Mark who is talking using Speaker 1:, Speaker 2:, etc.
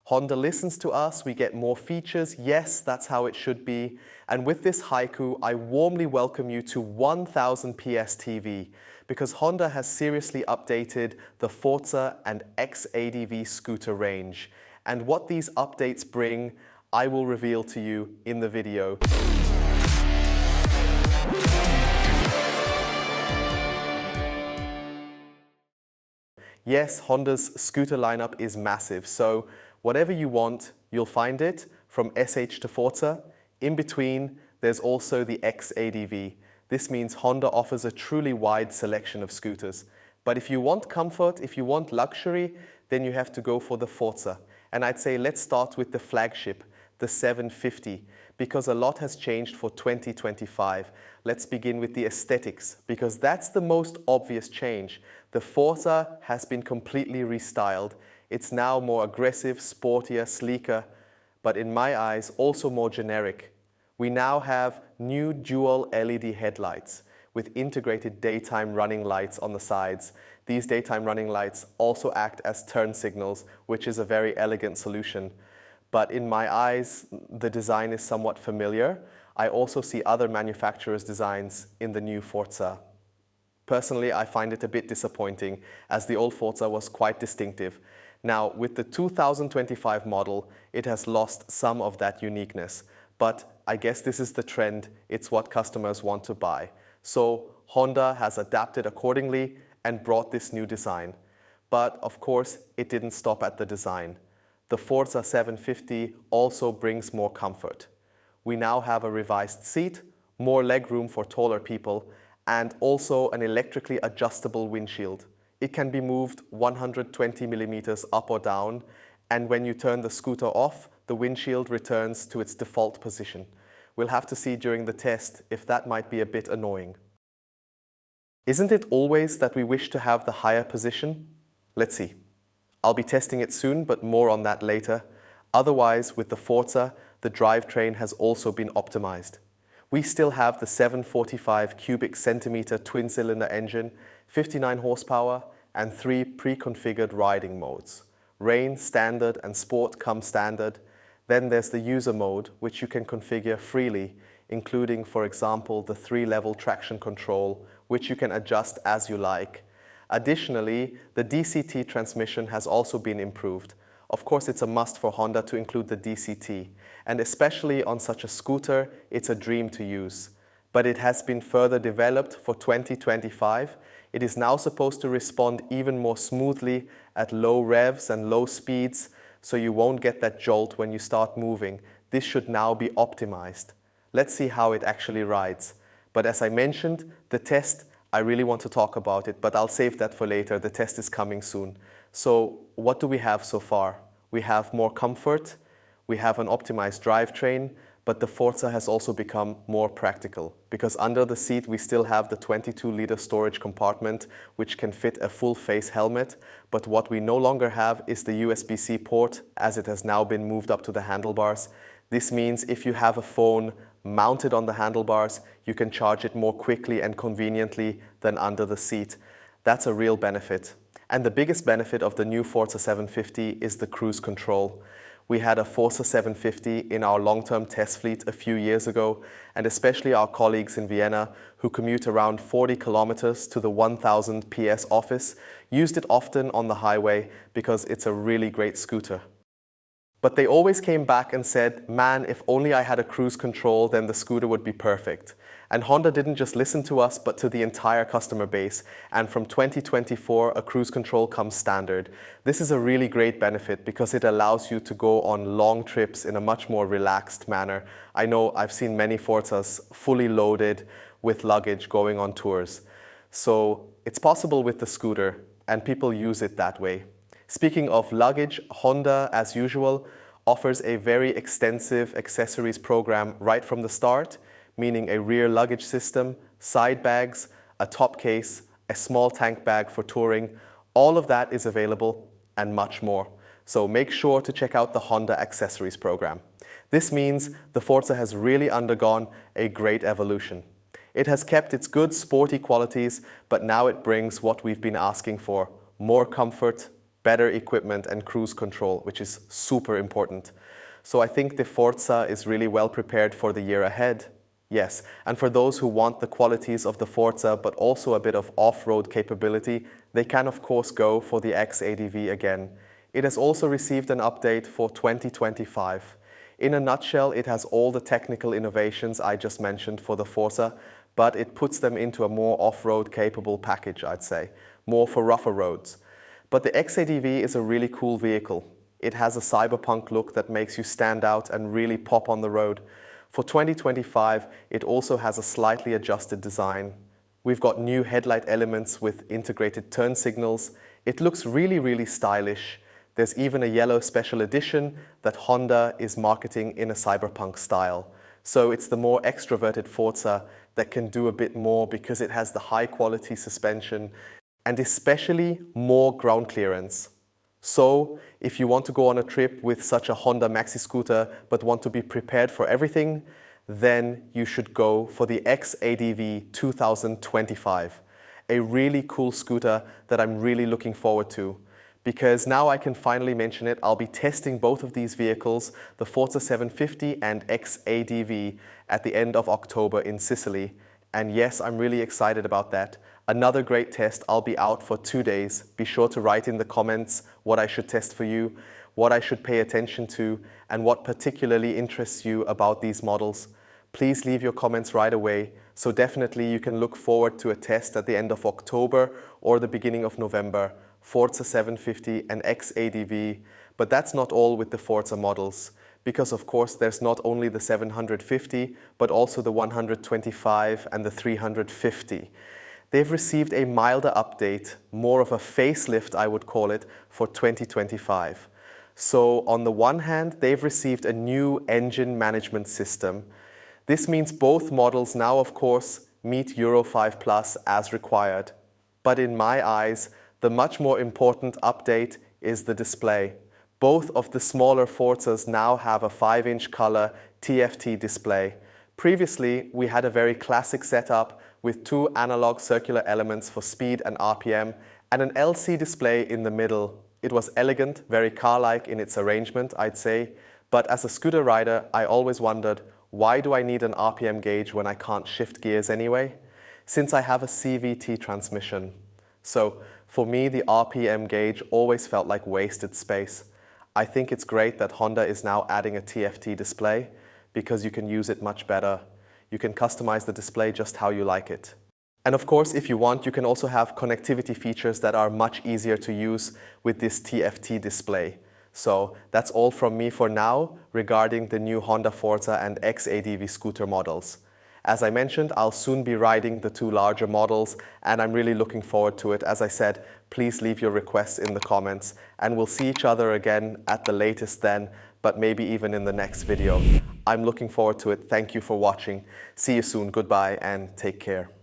Speaker 1: Honda listens to us, we get more features. Yes, that's how it should be. And with this haiku, I warmly welcome you to 1000 PS TV, because Honda has seriously updated the Forza and X-ADV scooter range. And what these updates bring, I will reveal to you in the video. Yes, Honda's scooter lineup is massive, so whatever you want, you'll find it, from SH to Forza. In between, there's also the X-ADV. This means Honda offers a truly wide selection of scooters. But if you want comfort, if you want luxury, then you have to go for the Forza. And I'd say let's start with the flagship, the 750, because a lot has changed for 2025. Let's begin with the aesthetics, because that's the most obvious change. The Forza has been completely restyled. It's now more aggressive, sportier, sleeker, but in my eyes, also more generic. We now have new dual LED headlights with integrated daytime running lights on the sides. These daytime running lights also act as turn signals, which is a very elegant solution. But in my eyes, the design is somewhat familiar. I also see other manufacturers' designs in the new Forza. Personally, I find it a bit disappointing, as the old Forza was quite distinctive. Now, with the 2025 model, it has lost some of that uniqueness. But I guess this is the trend. It's what customers want to buy. So Honda has adapted accordingly and brought this new design. But of course, it didn't stop at the design. The Forza 750 also brings more comfort. We now have a revised seat, more legroom for taller people, and also an electrically adjustable windshield. It can be moved 120 millimeters up or down, and when you turn the scooter off, the windshield returns to its default position. We'll have to see during the test if that might be a bit annoying. Isn't it always that we wish to have the higher position? Let's see. I'll be testing it soon, but more on that later. Otherwise, with the Forza, the drivetrain has also been optimized. We still have the 745 cubic centimeter twin-cylinder engine, 59 horsepower, and 3 pre-configured riding modes. Rain, Standard, and Sport come standard. Then there's the user mode, which you can configure freely, including, for example, the 3-level traction control, which you can adjust as you like. Additionally, the DCT transmission has also been improved. Of course, it's a must for Honda to include the DCT, and especially on such a scooter, it's a dream to use. But it has been further developed for 2025. It is now supposed to respond even more smoothly at low revs and low speeds, so you won't get that jolt when you start moving. This should now be optimized. Let's see how it actually rides. But as I mentioned, the test, I really want to talk about it, but I'll save that for later. The test is coming soon. So what do we have so far? We have more comfort, we have an optimized drivetrain, but the Forza has also become more practical, because under the seat we still have the 22-liter storage compartment, which can fit a full face helmet, but what we no longer have is the USB-C port, as it has now been moved up to the handlebars. This means if you have a phone mounted on the handlebars, you can charge it more quickly and conveniently than under the seat. That's a real benefit. And the biggest benefit of the new Forza 750 is the cruise control. We had a Forza 750 in our long-term test fleet a few years ago, and especially our colleagues in Vienna who commute around 40 kilometers to the 1000 PS office used it often on the highway because it's a really great scooter. But they always came back and said, man, if only I had a cruise control, then the scooter would be perfect. And Honda didn't just listen to us, but to the entire customer base. And from 2024, a cruise control comes standard. This is a really great benefit because it allows you to go on long trips in a much more relaxed manner. I know I've seen many Forzas fully loaded with luggage going on tours. So it's possible with the scooter, and people use it that way. Speaking of luggage, Honda, as usual, offers a very extensive accessories program right from the start, meaning a rear luggage system, side bags, a top case, a small tank bag for touring. All of that is available and much more. So make sure to check out the Honda accessories program. This means the Forza has really undergone a great evolution. It has kept its good sporty qualities, but now it brings what we've been asking for: more comfort, better equipment and cruise control, which is super important. So I think the Forza is really well prepared for the year ahead. Yes, and for those who want the qualities of the Forza but also a bit of off-road capability, they can of course go for the X-ADV again. It has also received an update for 2025. In a nutshell, it has all the technical innovations I just mentioned for the Forza, but it puts them into a more off-road capable package, I'd say, more for rougher roads. But the X-ADV is a really cool vehicle. It has a cyberpunk look that makes you stand out and really pop on the road. For 2025, it also has a slightly adjusted design. We've got new headlight elements with integrated turn signals. It looks really stylish. There's even a yellow special edition that Honda is marketing in a cyberpunk style. So it's the more extroverted Forza that can do a bit more because it has the high quality suspension and especially more ground clearance. So if you want to go on a trip with such a Honda maxi scooter but want to be prepared for everything, then you should go for the X-ADV 2025. A really cool scooter that I'm really looking forward to. Because now I can finally mention it, I'll be testing both of these vehicles, the Forza 750 and X-ADV, at the end of October in Sicily. And yes, I'm really excited about that. Another great test. I'll be out for 2 days. Be sure to write in the comments what I should test for you, what I should pay attention to, and what particularly interests you about these models. Please leave your comments right away. So definitely you can look forward to a test at the end of October or the beginning of November. Forza 750 and X-ADV, but that's not all with the Forza models, because of course there's not only the 750, but also the 125 and the 350. They've received a milder update, more of a facelift I would call it, for 2025. So on the one hand, they've received a new engine management system. This means both models now of course meet Euro 5 Plus as required. But in my eyes, the much more important update is the display. Both of the smaller Forzas now have a 5-inch color TFT display. Previously, we had a very classic setup with 2 analog circular elements for speed and RPM and an LC display in the middle. It was elegant, very car-like in its arrangement, I'd say. But as a scooter rider, I always wondered, why do I need an RPM gauge when I can't shift gears anyway? Since I have a CVT transmission. So for me, the RPM gauge always felt like wasted space. I think it's great that Honda is now adding a TFT display because you can use it much better. You can customize the display just how you like it. And of course, if you want, you can also have connectivity features that are much easier to use with this TFT display. So that's all from me for now regarding the new Honda Forza and X-ADV scooter models. As I mentioned, I'll soon be riding the 2 larger models and I'm really looking forward to it. As I said, please leave your requests in the comments and we'll see each other again at the latest then, but maybe even in the next video. I'm looking forward to it. Thank you for watching. See you soon. Goodbye and take care.